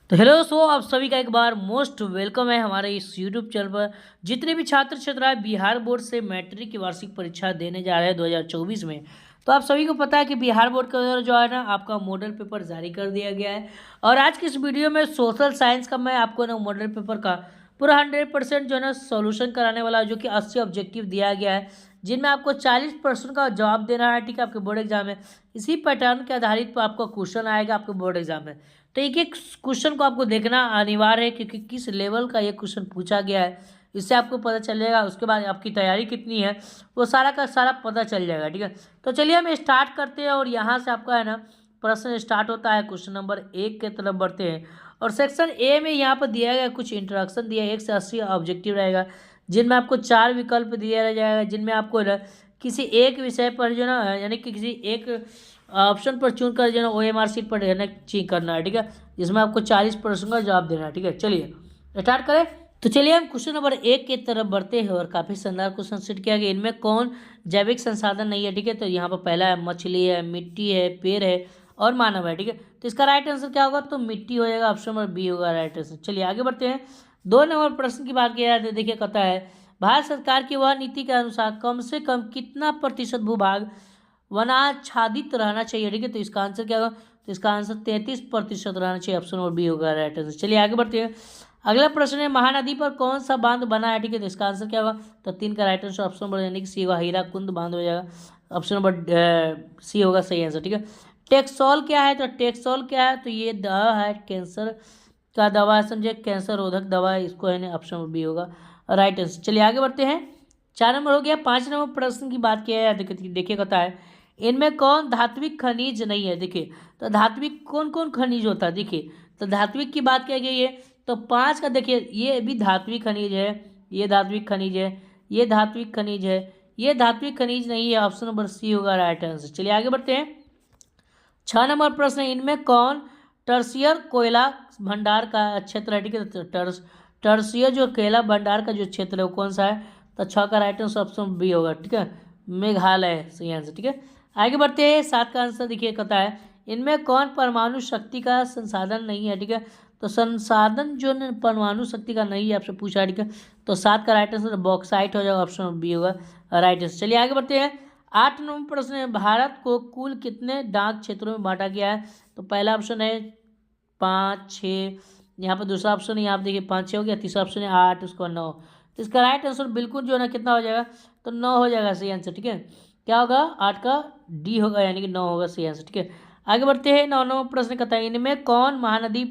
तो हेलो आप सभी का एक बार मोस्ट वेलकम है हमारे इस यूट्यूब चैनल पर। जितने भी छात्र छात्राएं बिहार बोर्ड से मैट्रिक की वार्षिक परीक्षा देने जा रहे हैं 2024 में, तो आप सभी को पता है कि बिहार बोर्ड का जो है ना आपका मॉडल पेपर जारी कर दिया गया है। और आज की इस वीडियो में सोशल साइंस का मैं आपको ना मॉडल पेपर का पूरा 100% जो है ना सोल्यूशन कराने वाला, जो कि 80 ऑब्जेक्टिव दिया गया है, जिनमें आपको 40% का जवाब देना है। ठीक है, आपके बोर्ड एग्जाम में इसी पैटर्न के आधारित पर आपका क्वेश्चन आएगा आपके बोर्ड एग्जाम में। तो एक एक क्वेश्चन को आपको देखना अनिवार्य है, क्योंकि किस लेवल का ये क्वेश्चन पूछा गया है इससे आपको पता चल जाएगा। उसके बाद आपकी तैयारी कितनी है वो सारा का सारा पता चल जाएगा। ठीक है, तो चलिए हम स्टार्ट करते हैं। और यहाँ से आपका है ना प्रश्न स्टार्ट होता है, क्वेश्चन नंबर 1 के तरफ बढ़ते हैं। और सेक्शन ए में यहाँ पर दिया गया कुछ इंट्रोडक्शन दिया है। 1 से 80 ऑब्जेक्टिव रहेगा, जिनमें आपको 4 विकल्प दिया जाएगा, जिनमें आपको किसी एक विषय पर जो ना यानी कि किसी एक ऑप्शन पर चुन कर जो ना OMR शीट पर रहना चेक करना है। ठीक है, जिसमें आपको 40% का जवाब देना है। ठीक है, चलिए स्टार्ट करें। तो चलिए हम क्वेश्चन नंबर 1 की तरफ बढ़ते हैं। और काफ़ी शानदार क्वेश्चन सेट किया गया। इनमें कौन जैविक संसाधन नहीं है? ठीक है, तो यहाँ पर पहला है मछली है, मिट्टी है, पेड़ है और मानव है। ठीक है, तो इसका राइट आंसर क्या होगा? तो मिट्टी हो जाएगा, ऑप्शन नंबर बी होगा राइट आंसर। चलिए आगे बढ़ते हैं। 2 नंबर प्रश्न की बात किया जाए तो देखिए कहता है, भारत सरकार की वह नीति के अनुसार कम से कम कितना प्रतिशत भूभाग वनाच्छादित रहना चाहिए? ठीक है, तो इसका आंसर क्या होगा? तो इसका आंसर 33% रहना चाहिए, ऑप्शन नंबर बी होगा राइट आंसर। चलिए आगे बढ़ते हैं। अगला प्रश्न है, महानदी पर कौन सा बांध बना है? ठीक है, तो इसका आंसर क्या होगा? तो 3 का राइट आंसर ऑप्शन नंबर यानी कि सी होगा, हीराकुंड बांध हो जाएगा, ऑप्शन नंबर सी होगा सही आंसर। ठीक है, टेक्सोल क्या है? तो टेक्सोल क्या है? तो ये दवा है, कैंसर का दवा है, समझे, कैंसर रोधक दवा है, इसको है ना ऑप्शन नंबर बी होगा राइट आंसर। चलिए आगे बढ़ते हैं। 4 नंबर हो गया। 5 नंबर प्रश्न की बात किया है, देखिए कहता है, इनमें कौन धात्विक खनिज नहीं है? देखिए, तो धात्विक कौन कौन खनिज होता है? देखिए, तो धात्विक की बात की गई है तो 5 का देखिए, ये भी धात्विक खनिज है, ये धात्विक खनिज है, ये धात्विक खनिज है, ये धात्विक खनिज नहीं है, ऑप्शन नंबर सी होगा राइट आंसर। चलिए आगे बढ़ते हैं। 6 नंबर प्रश्न है, इनमें कौन टर्सियर कोयला भंडार का क्षेत्र है? ठीक है, तो टर्सियर जो कोयला भंडार का जो क्षेत्र है वो कौन सा है? तो 6 का राइट आंसर ऑप्शन बी होगा। ठीक है, मेघालय सही आंसर। ठीक है, आगे बढ़ते हैं। 7 का आंसर देखिए कहता है, इनमें कौन परमाणु शक्ति का संसाधन नहीं है? ठीक है, तो संसाधन जो परमाणु शक्ति का नहीं है आपसे पूछा है। ठीक है, तो 7 का राइट आंसर बॉक्साइट हो जाएगा, ऑप्शन बी होगा राइट आंसर। चलिए आगे बढ़ते हैं। 8 नंबर प्रश्न है, भारत को कुल कितने डाक क्षेत्रों में बांटा गया है? तो पहला ऑप्शन है 5, 6, यहाँ पर दूसरा ऑप्शन है, यहाँ पर देखिए 5, 6 हो गया, तीसरा ऑप्शन है 8, उसके बाद 9। तो इसका राइट आंसर बिल्कुल जो है ना कितना हो जाएगा? तो 9 हो जाएगा सही आंसर। ठीक है, क्या होगा? 8 का डी होगा, यानी कि 9 होगा सही आंसर। ठीक है, आगे बढ़ते हैं। 9 नंबर प्रश्न कहता है, इनमें कौन महानदी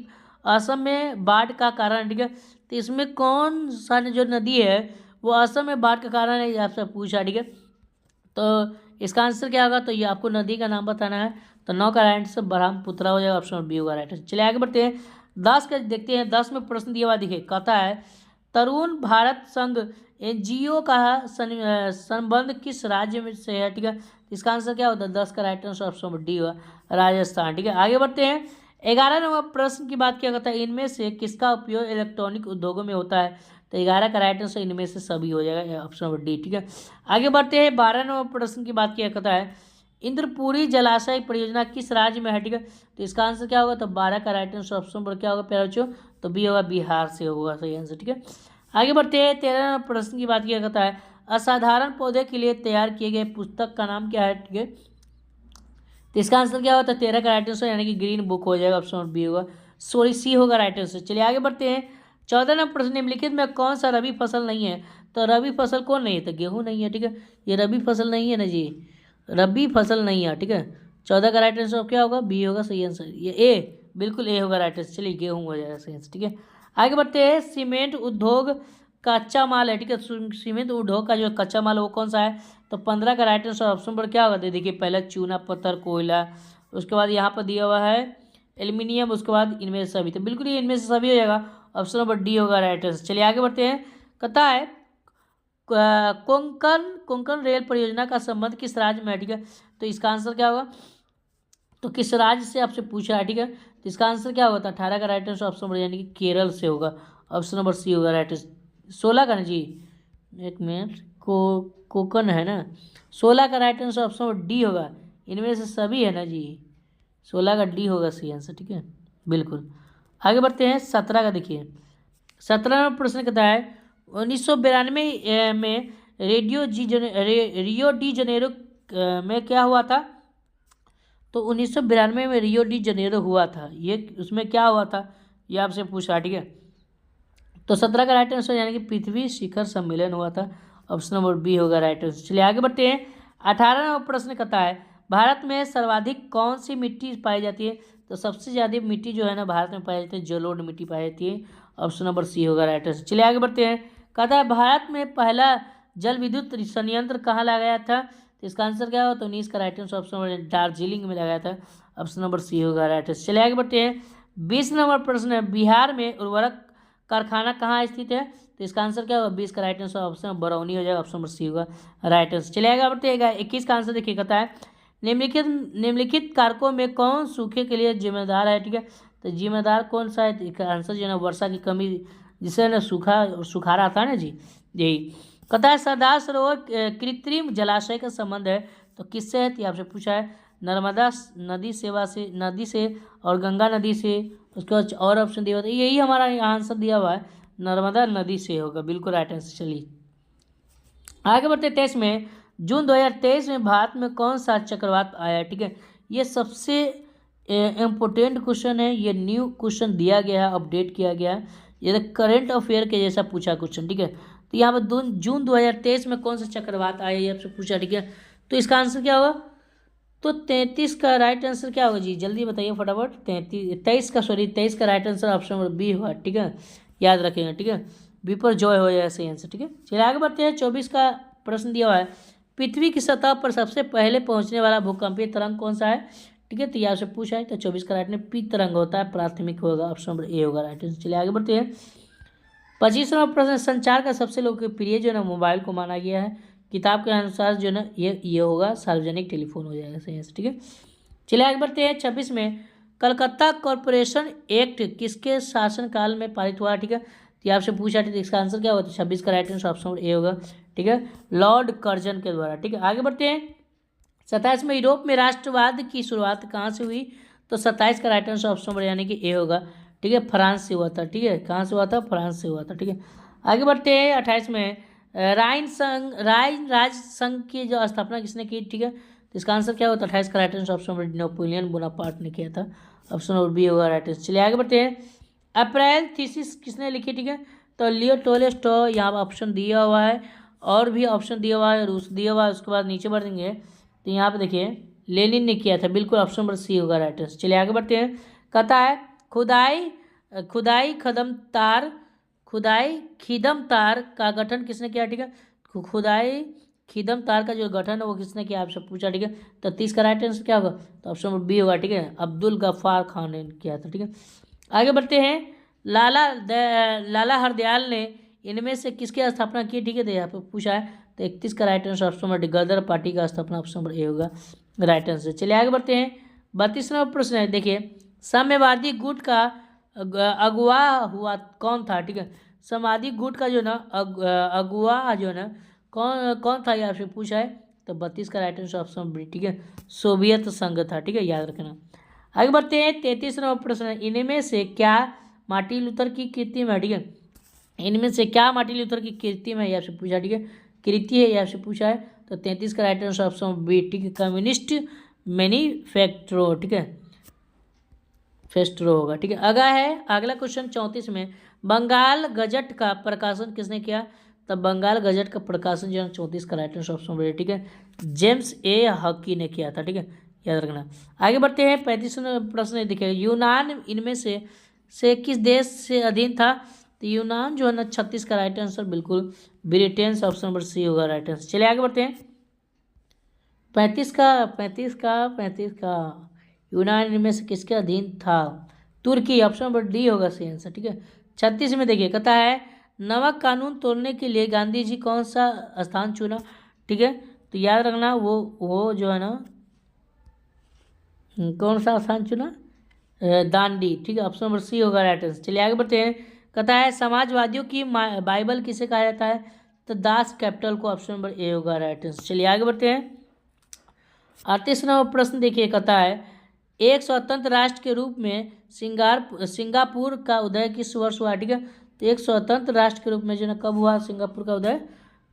असम में बाढ़ का कारण है? ठीक है, तो इसमें कौन सा जो नदी है वो असम में बाढ़ का कारण है, आपसे पूछा। ठीक है, तो इसका आंसर क्या होगा? तो ये आपको नदी का नाम बताना है। तो 9 का राइट आंसर ब्रह्मपुत्रा हो जाएगा, ऑप्शन बी होगा राइट आंसर। चलिए आगे बढ़ते हैं। 10 का देखते हैं। 10 में प्रश्न दिया हुआ देखिए कहता है, तरुण भारत संघ NGO का संबंध किस राज्य में से है? ठीक है, इसका आंसर क्या होता है? 10 का right answer option number D हुआ राजस्थान। ठीक है, आगे बढ़ते हैं। 11 नंबर प्रश्न की बात किया करता है, इनमें से किसका उपयोग इलेक्ट्रॉनिक उद्योगों में होता है? तो 11 का राइट आंसर इनमें से सभी हो जाएगा, ऑप्शन नंबर डी। ठीक है, आगे बढ़ते हैं। 12 नंबर प्रश्न की बात किया करता है, इंद्रपुरी जलाशय परियोजना किस राज्य में है? ठीक है, तो इसका आंसर क्या होगा? तो 12 का राइट आंसर ऑप्शन नंबर क्या होगा प्यारे बच्चों? तो बी होगा, बिहार से होगा सही आंसर। ठीक है, आगे बढ़ते हैं। 13 नंबर प्रश्न की बात किया करता है, असाधारण पौधे के लिए तैयार किए गए पुस्तक का नाम क्या है? ठीक है, तो इसका आंसर क्या होता है? 13 का राइट आंसर यानी कि ग्रीन बुक हो जाएगा, ऑप्शन नंबर बी होगा, सॉरी सी होगा राइट आंसर। चलिए आगे बढ़ते हैं। 14 नंबर प्रश्न, निम्नलिखित में कौन सा रबी फसल नहीं है? तो रबी फसल कौन नहीं है? तो गेहूं नहीं है। ठीक है, ये रबी फसल नहीं है ना जी, रबी फसल नहीं है। ठीक है, 14 का राइट आंसर क्या होगा? बी होगा सही आंसर, ये ए बिल्कुल ए होगा राइट आंसर। चलिए गेहूं हो जाएगा सही आंसर। ठीक है, आगे बढ़ते हैं। सीमेंट उद्योग कच्चा माल है। ठीक है, सीमेंट उद्योग का जो कच्चा माल है वो कौन सा है? तो 15 का राइट आंसर ऑप्शन पर क्या होगा? देखिए पहले चूना पत्थर कोयला, उसके बाद यहाँ पर दिया हुआ है एल्यूमिनियम, उसके बाद इनमें से सभी। तो बिल्कुल ये इनमें से सभी हो जाएगा, ऑप्शन नंबर डी होगा राइट आंसर। चलिए आगे बढ़ते हैं। कहता है, कोंकण कोंकण रेल परियोजना का संबंध किस राज्य में है? ठीक है, तो इसका आंसर क्या होगा? तो किस राज्य से आपसे पूछा है? ठीक है, तो इसका आंसर क्या होगा? 18 का राइट आंसर ऑप्शन नंबर यानी कि केरल से होगा, ऑप्शन नंबर सी होगा राइट आंसर। 16 का ना जी, एक मिनट, कोकन है ना, 16 का right answer option number D होगा, इनमें से सभी है ना जी, 16 का डी होगा सही आंसर। ठीक है, बिल्कुल। आगे बढ़ते हैं 17 का। देखिए 17वां प्रश्न कहता है 1992 में रियो डी जनेरो में क्या हुआ था। तो 1992 में रियो डी जनेरो हुआ था, ये उसमें क्या हुआ था ये आपसे पूछा, ठीक है। तो 17 का राइट आंसर यानी कि पृथ्वी शिखर सम्मेलन हुआ था, ऑप्शन नंबर बी होगा राइट आंसर। चलिए आगे बढ़ते हैं 18वां प्रश्न कहता है भारत में सर्वाधिक कौन सी मिट्टी पाई जाती है। तो सबसे ज़्यादा मिट्टी जो है ना भारत में पाई जाती है जलोढ़ मिट्टी पाई जाती है, ऑप्शन नंबर सी होगा राइट आंसर। चलिए आगे बढ़ते हैं, कहता है भारत में पहला जल विद्युत संयंत्र कहाँ लगाया था। तो इसका आंसर क्या होगा। तो 19 का right answer option number Darjeeling में लगाया था, ऑप्शन नंबर सी होगा राइट आंसर। चलिए आगे बढ़ते हैं 20 नंबर प्रश्न है बिहार में उर्वरक कारखाना कहाँ स्थित है। तो इसका आंसर क्या होगा 20 का राइट आंसर ऑप्शन बरौनी हो जाएगा, ऑप्शन नंबर सी होगा राइट आंसर। चलिए आगे बढ़ते हैं 21 का आंसर देखिए, कहता है निम्नलिखित कारकों में कौन सूखे के लिए जिम्मेदार है, ठीक है। तो जिम्मेदार कौन सा है, आंसर जो है ना वर्षा की कमी, जिससे ना सुखाड़ आता है ना जी, यही। कहता है सरदार सरोवर कृत्रिम जलाशय का संबंध है तो किससे है। तो आपसे पूछा है नर्मदा नदी से और गंगा नदी से, उसके बाद और ऑप्शन दिया हुआ है, यही हमारा यहाँ आंसर दिया हुआ है नर्मदा नदी से होगा, बिल्कुल राइट आंसर। चलिए आगे बढ़ते 23 में जून 2023 में भारत में कौन सा चक्रवात आया, ठीक है। ये सबसे इम्पोर्टेंट क्वेश्चन है, ये न्यू क्वेश्चन दिया गया है, अपडेट किया गया है, ये करंट अफेयर के जैसा पूछा क्वेश्चन, ठीक है। तो यहाँ पर जून 2023 में कौन सा चक्रवात आया ये आपसे पूछा, ठीक है। तो इसका आंसर क्या होगा। तो 33 का राइट आंसर क्या होगा जी, जल्दी बताइए फटाफट। 23 का right answer option number B होगा, ठीक है, याद रखेंगे, ठीक है। बी पर जॉय हो जाए सही आंसर, ठीक है। चलिए आगे बढ़ते हैं 24 का प्रश्न दिया हुआ है पृथ्वी की सतह पर सबसे पहले पहुंचने वाला भूकंपीय तरंग कौन सा है, ठीक है। तो यहाँ से पूछा है, तो 24 का राइट में पी तरंग होता है, प्राथमिक होगा, ऑप्शन नंबर ए होगा राइट आंसर। चलिए आगे बढ़ते हैं 25वां प्रश्न संचार का सबसे लोकप्रिय जो है ना मोबाइल को माना गया है, किताब के अनुसार जो है ना ये होगा सार्वजनिक टेलीफोन हो जाएगा सही आंसर, ठीक है। चलिए आगे बढ़ते हैं 26 में कलकत्ता कॉरपोरेशन एक्ट किसके शासनकाल में पारित हुआ, ठीक है। तो आपसे पूछा था इसका आंसर क्या होगा। तो 26 का राइट आंसर ऑप्शन ए होगा, ठीक है, लॉर्ड कर्जन के द्वारा, ठीक है। आगे बढ़ते हैं 27 में यूरोप में राष्ट्रवाद की शुरुआत कहाँ से हुई। तो 27 का राइट आंसर ऑप्शन नंबर यानी कि ए होगा, ठीक है, फ्रांस से हुआ था, ठीक है। कहाँ से हुआ था, फ्रांस से हुआ था, ठीक है। आगे बढ़ते हैं 28 में राइन राज संघ की जो स्थापना किसने की, ठीक है। तो इसका आंसर क्या होता है 28 का right answer option number Napoleon Bonaparte ने किया था, ऑप्शन नंबर बी होगा राइट आंसर। चलिए आगे बढ़ते हैं अप्रैल थीसिस किसने लिखी, ठीक है। तो लियो टोल्स्टॉय यहाँ पर ऑप्शन दिया हुआ है, और भी ऑप्शन दिया हुआ है, रूस दिया हुआ है। उसके बाद नीचे बढ़ेंगे तो यहाँ पे देखिए लेनिन ने किया था, बिल्कुल ऑप्शन नंबर सी होगा राइट आंसर। चलिए आगे बढ़ते हैं, कहता है खुदाई खिदम तार का गठन किसने किया, ठीक है। खुदाई खिदम तार का जो गठन है वो किसने किया आपसे पूछा, ठीक है। तो 30 का राइट आंसर क्या होगा। तो ऑप्शन नंबर बी होगा, ठीक है, अब्दुल गफ्फार खान ने किया था, ठीक है। आगे बढ़ते हैं लाला हरदयाल ने इनमें से किसकी स्थापना की, ठीक है। तो यहाँ पर पूछा है, तो 31 का राइट आंसर ऑप्शन नंबर गदर पार्टी का स्थापना ऑप्शन नंबर ए होगा राइट आंसर। चलिए आगे बढ़ते हैं 32वां प्रश्न है, देखिए साम्यवादी गुट का अगुवा हुआ कौन था, ठीक है। साम्यवादी गुट का जो ना अगुवा जो ना कौन था ये आपसे पूछा है। तो 32 का right answer option number B, ठीक है, सोवियत संघ था, ठीक है, याद रखना। आगे बढ़ते हैं 33वां प्रश्न है इनमें से क्या मार्टिन लूथर की कृति है, ठीक है। इनमें से क्या मार्टिन लूथर की कृति है ये आपसे पूछा, ठीक है, कृति है ये आपसे पूछा है। तो 33 का राइट आंसर ऑप्शन बी, ठीक है, कम्युनिस्ट मैनिफेस्टो, ठीक है, फेस्ट्रो होगा, ठीक है। अगला क्वेश्चन 34 में बंगाल गजट का प्रकाशन किसने किया। तो बंगाल गजट का प्रकाशन जो है 34 का राइट आंसर ऑप्शन बी, ठीक है, जेम्स ए हकी ने किया था, ठीक है, याद रखना। आगे बढ़ते हैं 35वां प्रश्न देखिए यूनान इनमें से किस देश से अधीन था। तो यूनान जो है ना 36 का राइट आंसर बिल्कुल ब्रिटेन से ऑप्शन नंबर सी होगा राइट आंसर। चलिए आगे बढ़ते हैं 35 का यूनान इनमें से किसके अधीन था। तुर्की, ऑप्शन नंबर डी होगा सही आंसर, ठीक है। 36 में देखिए कहता है नमक कानून तोड़ने के लिए गांधी जी कौन सा स्थान चुना, ठीक है। तो याद रखना वो जो है ना कौन सा स्थान चुना, दांडी, ठीक है, ऑप्शन नंबर सी होगा राइट आंसर। चलिए आगे बढ़ते हैं कहता है समाजवादियों की बाइबल किसे कहा जाता है। तो दास कैपिटल को, ऑप्शन नंबर ए होगा राइट आंसर। चलिए आगे बढ़ते हैं 38वां प्रश्न देखिए कहता है एक स्वतंत्र राष्ट्र के रूप में सिंगापुर का उदय किस वर्ष हुआ? ठीक है, तो एक स्वतंत्र राष्ट्र के रूप में जो ना कब हुआ सिंगापुर का उदय?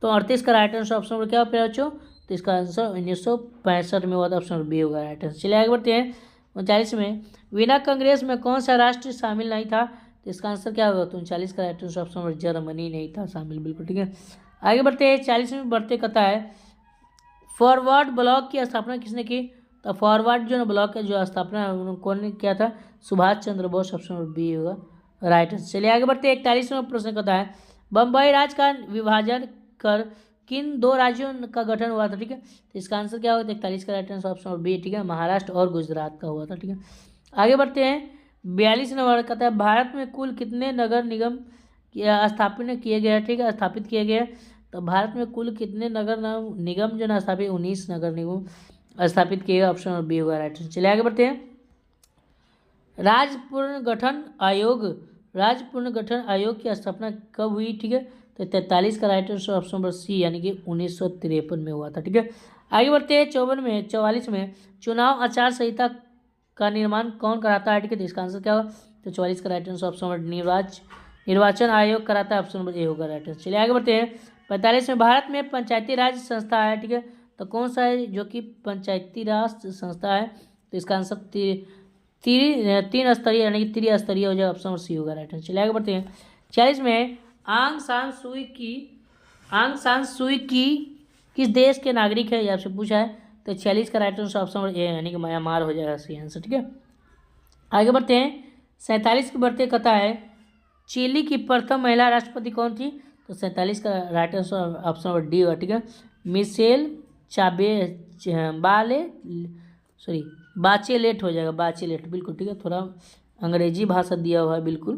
तो 38 का राइट आंसर ऑप्शन नंबर क्या होगा बच्चों? तो इसका आंसर 1965 में हुआ था, ऑप्शन नंबर बी होगा राइट आंसर। चलिए आगे बढ़ते हैं। 39 में वीना कांग्रेस में कौन सा राष्ट्र शामिल नहीं था? तो इसका आंसर क्या होगा? तो 39 का right answer option number Germany नहीं था शामिल, बिल्कुल ठीक है। आगे बढ़ते हैं। 40 में बढ़ते कहता है फॉरवर्ड ब्लॉक की स्थापना किसने की? तो फॉरवर्ड जो ब्लॉक का जो स्थापना कौन ने किया था? Subhash Chandra Bose, option number B होगा राइट आंसर। चलिए आगे बढ़ते हैं। 41वां प्रश्न कहता है बम्बई राज्य का विभाजन कर किन दो राज्यों का गठन हुआ था? ठीक है, तो इसका आंसर क्या होगा? 41 का right answer option number B, ठीक है, महाराष्ट्र और गुजरात का हुआ था, ठीक है। आगे बढ़ते हैं। 42 नंबर कहता है भारत में कुल कितने नगर निगम स्थापित किए गए हैं? ठीक है, स्थापित किए गए। तो भारत में कुल कितने नगर निगम जो ना स्थापित? 19 नगर निगम स्थापित किए गए, ऑप्शन नंबर बी होगा राइट आंसर। चलिए आगे बढ़ते हैं। राज्य पुनर्गठन आयोग की स्थापना कब हुई? ठीक है, तो 43 का right answer option number C यानी कि 1953 में हुआ था, ठीक है। आगे बढ़ते हैं। 44 में चुनाव आचार संहिता का निर्माण कौन कराता है? ठीक है, तो इसका आंसर क्या होगा? तो 44 का राइट आंसर ऑप्शन नंबर निर्वाचन आयोग कराता है, ऑप्शन नंबर ए होगा राइट आंसर। चलिए आगे बढ़ते हैं। 45 में भारत में पंचायती राज संस्था है, ठीक है, तो कौन सा है जो कि पंचायती राज संस्था है? तो इसका आंसर 3 स्तरीय यानी कि त्रिस्तरीय हो जाएगा, ऑप्शन नंबर सी होगा राइट आंसर। चलिए आगे बढ़ते हैं। 40 में आंग सान सुई की किस देश के नागरिक है? ये आपसे पूछा है, तो 46 का right answer option number A यानी कि म्यांमार हो जाएगा सही आंसर, ठीक है। आगे बढ़ते हैं। 47 की बढ़ते कहता है चिली की प्रथम महिला राष्ट्रपति कौन थी? तो 47 का right answer option number D होगा, ठीक है, मिशेल बाचेलेट हो जाएगा, बाचेलेट, बिल्कुल ठीक है, थोड़ा अंग्रेजी भाषा दिया हुआ है, बिल्कुल।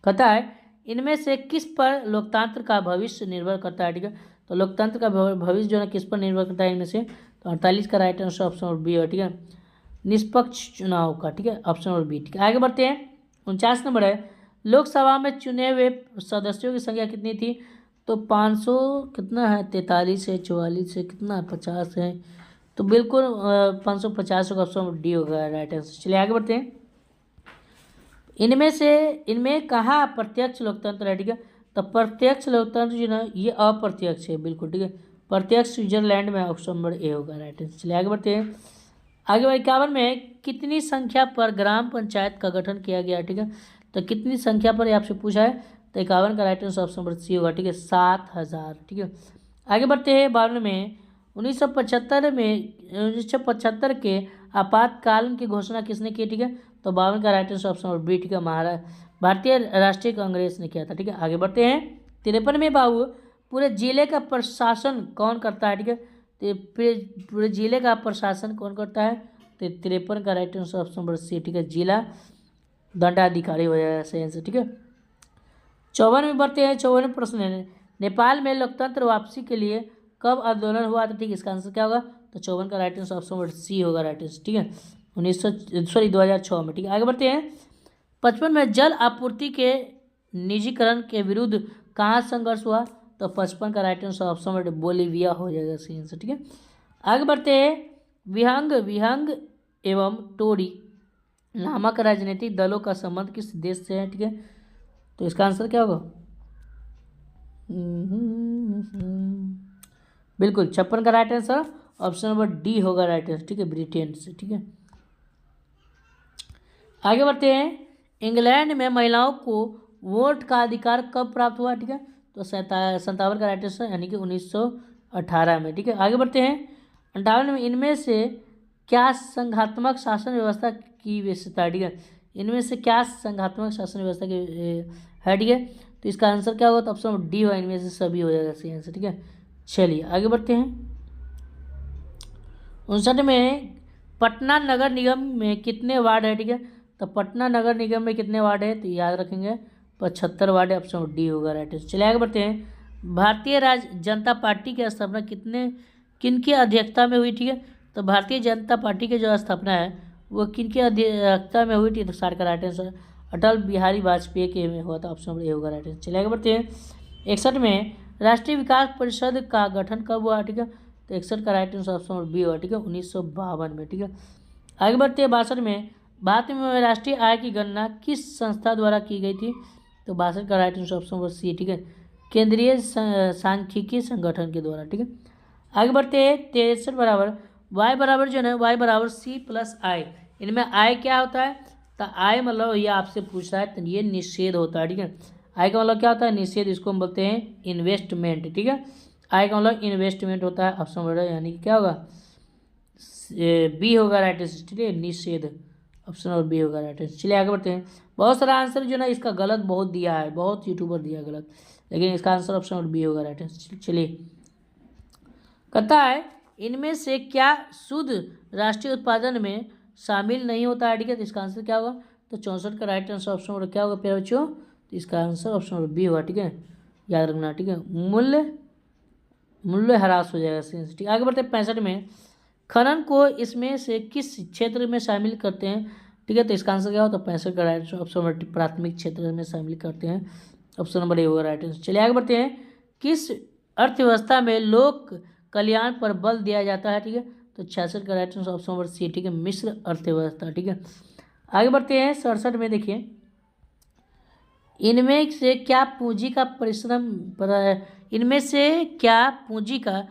कहता है इनमें से किस पर लोकतंत्र का भविष्य निर्भर करता है? ठीक है, तो लोकतंत्र का भविष्य जो है किस पर निर्भर करता है इनमें से? तो 48 का right answer option number B है, ठीक है, निष्पक्ष चुनाव का, ठीक है, ऑप्शन नंबर बी, ठीक है। आगे बढ़ते हैं। 49 नंबर है लोकसभा में चुने हुए सदस्यों की संख्या कितनी थी? तो 500 कितना है? 43 है, 44 है, कितना है? 50 है, तो बिल्कुल 550 का ऑप्शन डी होगा राइट आंसर। चलिए आगे बढ़ते हैं। इनमें कहाँ प्रत्यक्ष लोकतंत्र है? ठीक है, तो प्रत्यक्ष लोकतंत्र जो ना ये अप्रत्यक्ष है, बिल्कुल ठीक है, प्रत्यक्ष स्विट्जरलैंड में, ऑप्शन नंबर ए होगा राइट आंसर। चलिए आगे बढ़ते हैं। आगे 51 में कितनी संख्या पर ग्राम पंचायत का गठन किया गया? ठीक है, तो कितनी संख्या पर आपसे पूछा है? तो 51 का right answer option number C होगा, ठीक है, 7000, ठीक है। आगे बढ़ते हैं। 52 में 1975 के आपातकाल की घोषणा किसने की? ठीक है, तो 52 का right answer option number B, ठीक है, भारतीय राष्ट्रीय कांग्रेस ने किया था, ठीक है। आगे बढ़ते हैं। 53 में बाबू पूरे जिले का प्रशासन कौन करता है? ठीक है, तो पूरे जिले का प्रशासन कौन करता है? तो 53 का right answer option number C, ठीक है, जिला दंडाधिकारी हो जाएगा सही आंसर, ठीक है। 54 में बढ़ते हैं। 54 प्रश्न है नेपाल में लोकतंत्र वापसी के लिए कब आंदोलन हुआ था? ठीक है, इसका आंसर क्या होगा? तो 54 का right answer option number C होगा राइट आंसर, ठीक है, 2006 में, ठीक है। आगे बढ़ते हैं। 55 में जल आपूर्ति के निजीकरण के विरुद्ध कहाँ संघर्ष हुआ? तो 55 का right answer option number Bolivia हो जाएगा सही आंसर, ठीक है। आगे बढ़ते हैं। विहंग एवं टोरी नामक राजनीतिक दलों का संबंध किस देश से है? ठीक है, तो इसका आंसर क्या होगा? बिल्कुल 56 का right answer option number D होगा राइट आंसर, ठीक है, ब्रिटेन से, ठीक है। आगे बढ़ते हैं। इंग्लैंड में महिलाओं को वोट का अधिकार कब प्राप्त हुआ? ठीक है, तो 57 का राइट आंसर यानी कि 1918 में, ठीक है। आगे बढ़ते हैं। 58 में इनमें से क्या संघात्मक शासन व्यवस्था की विशेषता? ठीक है, इनमें से क्या संघात्मक शासन व्यवस्था की है? ठीक है, तो इसका आंसर क्या होगा? तो ऑप्शन नंबर डी होगा, इनमें से सभी हो जाएगा सही आंसर, ठीक है। चलिए आगे बढ़ते हैं। 59 में पटना नगर निगम में कितने वार्ड है? ठीक है, तो पटना नगर निगम में कितने वार्ड है? तो याद रखेंगे 75 वार्ड है, ऑप्शन नंबर डी होगा राइट आंसर। चलिए आगे बढ़ते हैं। भारतीय जनता पार्टी की स्थापना किनकी अध्यक्षता में हुई? ठीक है, तो भारतीय जनता पार्टी की जो स्थापना है वो किनकी अध्यक्षता में हुई थी? तो सार का राइट आंसर अटल बिहारी वाजपेयी के में हुआ था, ऑप्शन नंबर ए होगा राइट आंसर। चलिए आगे बढ़ते हैं। 61 में राष्ट्रीय विकास परिषद का गठन कब हुआ? ठीक है, तो 61 का right answer option number B होगा, ठीक है, 1952 में, ठीक है। आगे बढ़ते हैं 62 में, भारत में राष्ट्रीय आय की गणना किस संस्था द्वारा की गई थी? तो 62 का right answer option number C, ठीक है, केंद्रीय सांख्यिकी संगठन के द्वारा, ठीक है। आगे बढ़ते हैं 63 बराबर, y बराबर जो है y बराबर सी प्लस आई, इनमें आई क्या होता है? तो आई मतलब ये आपसे पूछ रहा है तो ये निषेध होता है, ठीक है। आई का मतलब क्या होता है? निषेध, इसको हम बोलते हैं इन्वेस्टमेंट, ठीक है। आई का मतलब इन्वेस्टमेंट होता है, ऑप्शन नंबर यानी कि क्या होगा? बी होगा राइट आंसर, ठीक है, निषेध, ऑप्शन नंबर बी होगा राइट आंसर। चलिए आगे बढ़ते हैं। बहुत सारा आंसर जो ना इसका गलत बहुत दिया है, बहुत यूट्यूबर दिया गलत, लेकिन इसका आंसर ऑप्शन नंबर बी होगा राइट आंसर। चलिए कहता है इनमें से क्या शुद्ध राष्ट्रीय उत्पादन में शामिल नहीं होता है, ठीक है। तो इसका आंसर क्या होगा? तो 64 का राइट आंसर ऑप्शन नंबर क्या होगा प्यारे बच्चों? तो इसका आंसर ऑप्शन नंबर बी होगा, ठीक है, याद रखना, ठीक है। मूल्य ह्रास हो जाएगा, ठीक। आगे बढ़ते हैं 65 में, खनन को इसमें से किस क्षेत्र में शामिल करते हैं, ठीक है। तो इसका आंसर क्या होता है? 65 का राइट ऑप्शन नंबर प्राथमिक क्षेत्र में शामिल करते हैं, ऑप्शन नंबर ए होगा राइट आंसर। चलिए आगे बढ़ते हैं। किस अर्थव्यवस्था में लोक कल्याण पर बल दिया जाता है, ठीक है। तो 66 का right answer option number C, ठीक है, मिश्र अर्थव्यवस्था, ठीक है। आगे बढ़ते हैं 67 में, देखिए इनमें से क्या पूंजी का इनमें से क्या पूंजी का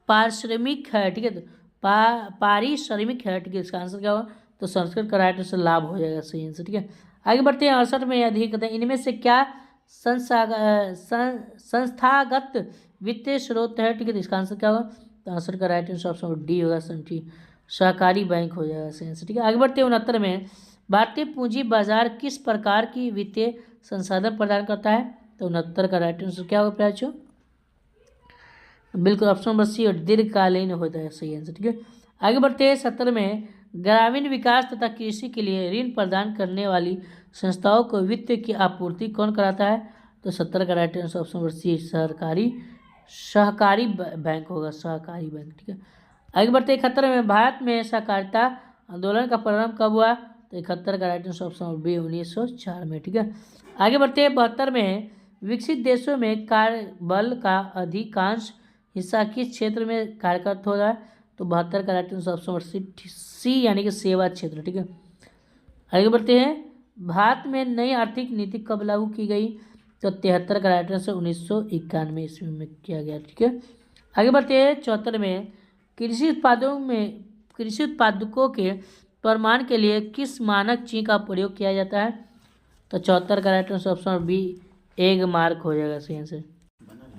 पारिश्रमिक है, ठीक है। तो पारिश्रमिक है, ठीक है, इसका आंसर क्या होगा? तो 67 का राइट आंसर लाभ हो जाएगा, सही आंसर, ठीक है। आगे बढ़ते हैं 68 में, अधिक कहते हैं इनमें से क्या संस्थागत वित्तीय स्रोत है, ठीक है। तो इसका आंसर क्या होगा? तो 68 का राइट आंसर ऑप्शन डी होगा, सहकारी बैंक हो जाएगा, सही आंसर, ठीक है। आगे बढ़ते हैं 69 में, भारतीय पूंजी बाजार किस प्रकार की वित्तीय संसाधन प्रदान करता है? तो 69 का राइट आंसर क्या होगा बच्चों? बिल्कुल ऑप्शन नंबर सी, और दीर्घकालीन होता है, सही आंसर, ठीक है। आगे बढ़ते हैं 70 में, ग्रामीण विकास तथा कृषि के लिए ऋण प्रदान करने वाली संस्थाओं को वित्त की आपूर्ति कौन कराता है? तो 70 का right answer option number C, सहकारी बैंक होगा, सहकारी बैंक, ठीक है। आगे बढ़ते हैं 71 में, भारत में सहकारिता आंदोलन का प्रारंभ कब हुआ? तो 71 का right answer option number B 1904 में, ठीक है। आगे बढ़ते हैं 72 में, विकसित देशों में कार्यबल का अधिकांश हिस्सा किस क्षेत्र में कार्यरत हो रहा है? तो 72 का right answer option number C यानी कि सेवा क्षेत्र, ठीक है। आगे बढ़ते हैं, भारत में नई आर्थिक नीति कब लागू की गई? तो 73 का राइट आंसर 1991 ईस्वी में किया गया, ठीक है। आगे बढ़ते हैं 74 में, कृषि उत्पादकों के प्रमाण के लिए किस मानक चिन्ह का प्रयोग किया जाता है? तो 74 का right answer option B Agmark हो जाएगा, सही आंसर।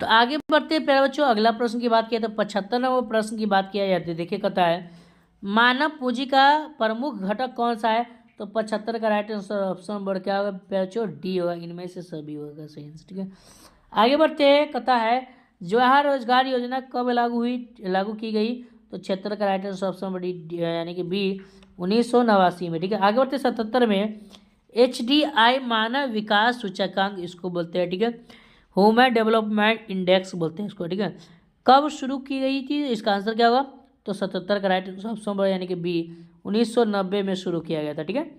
तो आगे बढ़ते हैं प्यारे बच्चों, अगला प्रश्न की बात किया तो 75वें प्रश्न की बात किया जाती है। देखिए कहता है मानव पूंजी का प्रमुख घटक कौन सा है? तो 75 का राइट आंसर ऑप्शन नंबर क्या होगा प्यारे बच्चों? डी होगा, इनमें से सभी होगा, सही आंसर, ठीक है। आगे बढ़ते हैं, कहता है जवाहर रोजगार योजना कब लागू की गई? तो 76 का right answer option number D यानी कि बी 1989 में, ठीक है। आगे बढ़ते 77 में, HDI मानव विकास सूचकांक इसको बोलते हैं, ठीक है, ह्यूमन डेवलपमेंट इंडेक्स बोलते हैं इसको, ठीक है। कब शुरू की गई थी? इसका आंसर क्या होगा? तो 77 का राइट आंसर ऑप्शन नंबर यानी कि बी 1990 में शुरू किया गया था, ठीक है।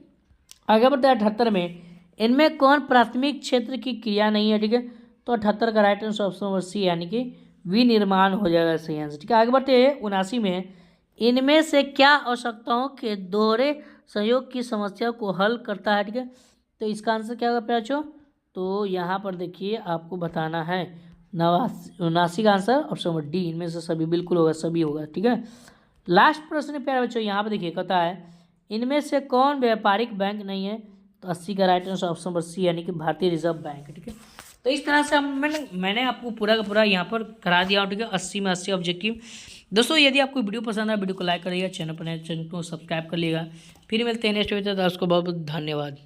आगे बढ़ते हैं 78 में, इनमें कौन प्राथमिक क्षेत्र की क्रिया नहीं है, ठीक है। तो 78 का right answer option number C यानी कि विनिर्माण हो जाएगा, सही आंसर, ठीक है। आगे बढ़ते हैं 79 में, इनमें से क्या आवश्यकताओं के दोहरे सहयोग की समस्या को हल करता है, ठीक है। तो इसका आंसर क्या होगा प्यारे बच्चों? तो यहाँ पर देखिए आपको बताना है 79 का आंसर ऑप्शन नंबर डी, इनमें से सभी बिल्कुल होगा, सभी होगा, ठीक है। लास्ट प्रश्न प्यारे बच्चों यहाँ पर देखिए कहता है इनमें से कौन व्यापारिक बैंक नहीं है? तो 80 का right answer option number C यानी कि भारतीय रिजर्व बैंक, ठीक है। तो इस तरह से मैंने आपको पूरा का पूरा यहाँ पर करा दिया हूँ, ठीक है, 80 में 80 ऑब्जेक्टिव। दोस्तों यदि आपको वीडियो पसंद है वीडियो को लाइक करिएगा, चैनल को सब्सक्राइब कर लीजिएगा। फिर मिलते हैं नेक्स्ट वीडियो, तो उसको बहुत बहुत धन्यवाद।